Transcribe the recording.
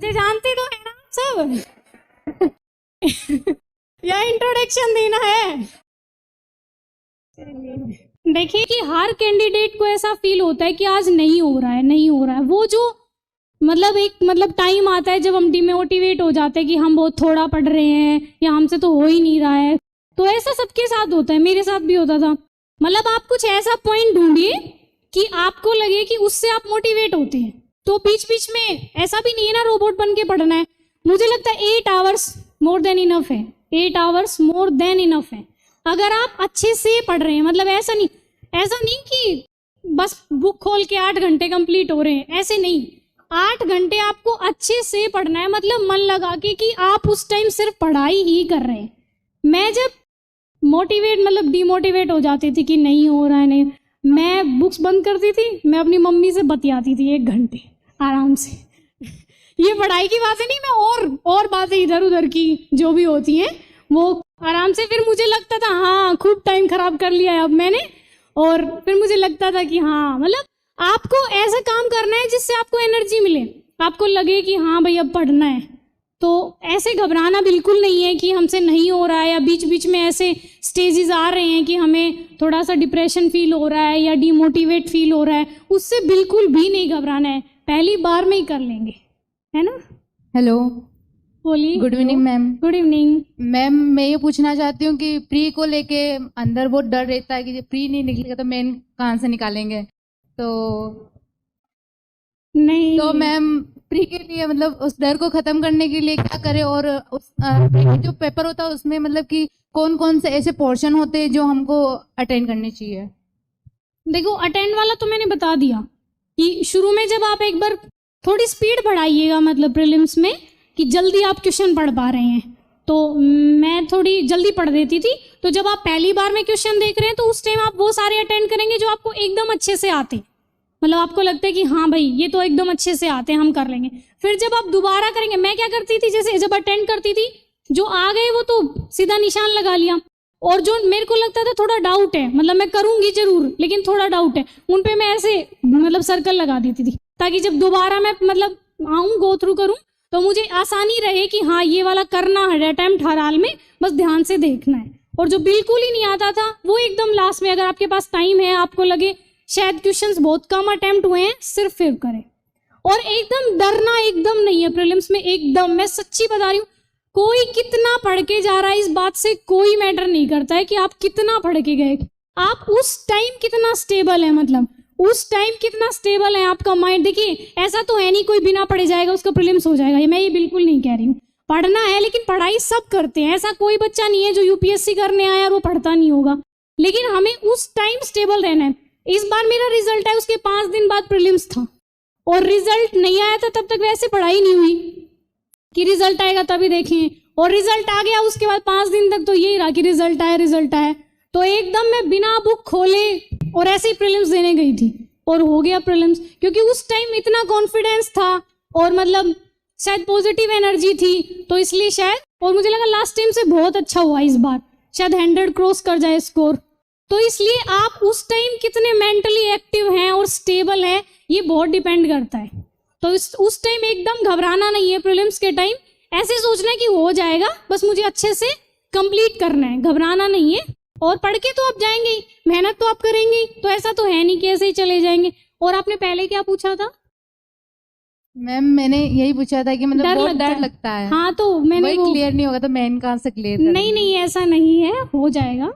मुझे जानते तो है ना सब। या इंट्रोडक्शन देना है? देखिए कि हर कैंडिडेट को ऐसा फील होता है कि आज नहीं हो रहा है, नहीं हो रहा है। वो जो एक टाइम आता है जब हम डिमोटिवेट हो जाते हैं कि हम बहुत थोड़ा पढ़ रहे हैं या हमसे तो हो ही नहीं रहा है। तो ऐसा सबके साथ होता है, मेरे साथ भी होता था। आप कुछ ऐसा पॉइंट ढूंढिए कि आपको लगे कि उससे आप मोटिवेट होते हैं। तो बीच बीच में ऐसा भी नहीं है ना रोबोट बन के पढ़ना है। मुझे लगता है 8 आवर्स मोर देन इनफ है। 8 आवर्स मोर देन इनफ है अगर आप अच्छे से पढ़ रहे हैं। ऐसा नहीं कि बस बुक खोल के 8 घंटे कंप्लीट हो रहे हैं, ऐसे नहीं। 8 घंटे आपको अच्छे से पढ़ना है, मन लगा के कि आप उस टाइम सिर्फ पढ़ाई ही कर रहे हैं। मैं जब डिमोटिवेट हो जाती थी कि नहीं हो रहा है, नहीं, मैं बुक्स बंद करती थी, मैं अपनी मम्मी से बतियाती थी 1 घंटे आराम से। ये पढ़ाई की बातें नहीं, मैं और बातें इधर उधर की जो भी होती हैं वो आराम से। फिर मुझे लगता था हाँ खूब टाइम खराब कर लिया है अब मैंने। और फिर मुझे लगता था कि हाँ आपको ऐसा काम करना है जिससे आपको एनर्जी मिले, आपको लगे कि हाँ भाई अब पढ़ना है। तो ऐसे घबराना बिल्कुल नहीं है कि हमसे नहीं हो रहा है, या बीच बीच में ऐसे स्टेजेस आ रहे हैं कि हमें थोड़ा सा डिप्रेशन फील हो रहा है या डिमोटिवेट फील हो रहा है, उससे बिल्कुल भी नहीं घबराना है। पहली बार में ही कर लेंगे, है ना। हेलो, बोलिए। Good evening ma'am. Good evening ma'am, मैं ये पूछना चाहती हूँ कि प्री को लेके अंदर बहुत डर रहता है कि प्री नहीं निकलेगा तो मेन कहाँ से निकालेंगे। तो नहीं, तो मैम प्री के लिए उस डर को खत्म करने के लिए क्या करें, और उस जो पेपर होता है उसमें कि कौन कौन से ऐसे पोर्शन होते हैं जो हमको अटेंड करने चाहिए। देखो अटेंड वाला तो मैंने बता दिया कि शुरू में जब आप एक बार थोड़ी स्पीड बढ़ाइएगा प्रीलिम्स में कि जल्दी आप क्वेश्चन पढ़ पा रहे हैं। तो मैं थोड़ी जल्दी पढ़ देती थी। तो जब आप पहली बार में क्वेश्चन देख रहे हैं तो उस टाइम आप वो सारे अटेंड करेंगे जो आपको एकदम अच्छे से आते, आपको लगता है कि हाँ भाई ये तो एकदम अच्छे से आते हैं, हम कर लेंगे। फिर जब आप दोबारा करेंगे, मैं क्या करती थी, जैसे जब अटेंड करती थी जो आ गए वो तो सीधा निशान लगा लिया, और जो मेरे को लगता था थोड़ा डाउट है, मैं करूंगी जरूर लेकिन थोड़ा डाउट है, उन पे मैं ऐसे सर्कल लगा देती थी, ताकि जब दोबारा मैं आऊँ गो थ्रू करूँ तो मुझे आसानी रहे कि हाँ ये वाला करना है अटेम्प्ट हर हाल में, बस ध्यान से देखना है। और जो बिल्कुल ही नहीं आता था वो एकदम लास्ट में, अगर आपके पास टाइम है, आपको लगे शायद क्वेश्चंस बहुत कम अटेम्प्ट हुए हैं, सिर्फ फिर करें। और एकदम डरना एकदम नहीं है प्रीलिम्स में, एकदम, मैं सच्ची बता रही हूँ। कोई कितना पढ़ के जा रहा है इस बात से कोई मैटर नहीं करता है कि आप कितना पढ़ के गए, आप उस टाइम कितना स्टेबल है, उस टाइम कितना स्टेबल है आपका माइंड। देखिए ऐसा तो है नहीं कोई बिना पढ़े जाएगा उसका प्रीलिम्स हो जाएगा, मैं ये बिल्कुल नहीं कह रही हूँ। पढ़ना है, लेकिन पढ़ाई सब करते हैं, ऐसा कोई बच्चा नहीं है जो यूपीएससी करने आया और वो पढ़ता नहीं होगा, लेकिन हमें उस टाइम स्टेबल रहना है। इस बार मेरा रिजल्ट है, उसके 5 दिन बाद प्रीलिम्स था, और रिजल्ट नहीं आया था तब तक वैसे पढ़ाई नहीं हुई कि रिजल्ट आएगा तभी देखें, और रिजल्ट आ गया उसके बाद 5 दिन तक तो यही रहा कि रिजल्ट आया। तो एकदम मैं बिना बुक खोले और ऐसे ही प्रीलिम्स देने गई थी और हो गया प्रीलिम्स, क्योंकि उस टाइम इतना कॉन्फिडेंस था और शायद पॉजिटिव एनर्जी थी, तो इसलिए शायद, और मुझे लगा लास्ट टाइम से बहुत अच्छा हुआ, इस बार शायद 100 क्रॉस कर जाए स्कोर। तो इसलिए आप उस टाइम कितने मेंटली एक्टिव हैं और स्टेबल हैं ये बहुत डिपेंड करता है। तो उस टाइम एकदम घबराना नहीं है प्रीलिम्स के टाइम, ऐसे सोचना है कि हो जाएगा, बस मुझे अच्छे से कंप्लीट करना है, घबराना नहीं है। और पढ़ के तो आप जाएंगे ही, मेहनत तो आप करेंगे ही, तो ऐसा तो है नहीं कि ऐसे ही चले जाएंगे। और आपने पहले क्या पूछा था? मैम मैंने यही पूछा था कि बहुत डर लगता है। हाँ तो मैंने क्लियर नहीं होगा तो मैं कहाँ से क्लियर? नहीं ऐसा नहीं है, हो जाएगा।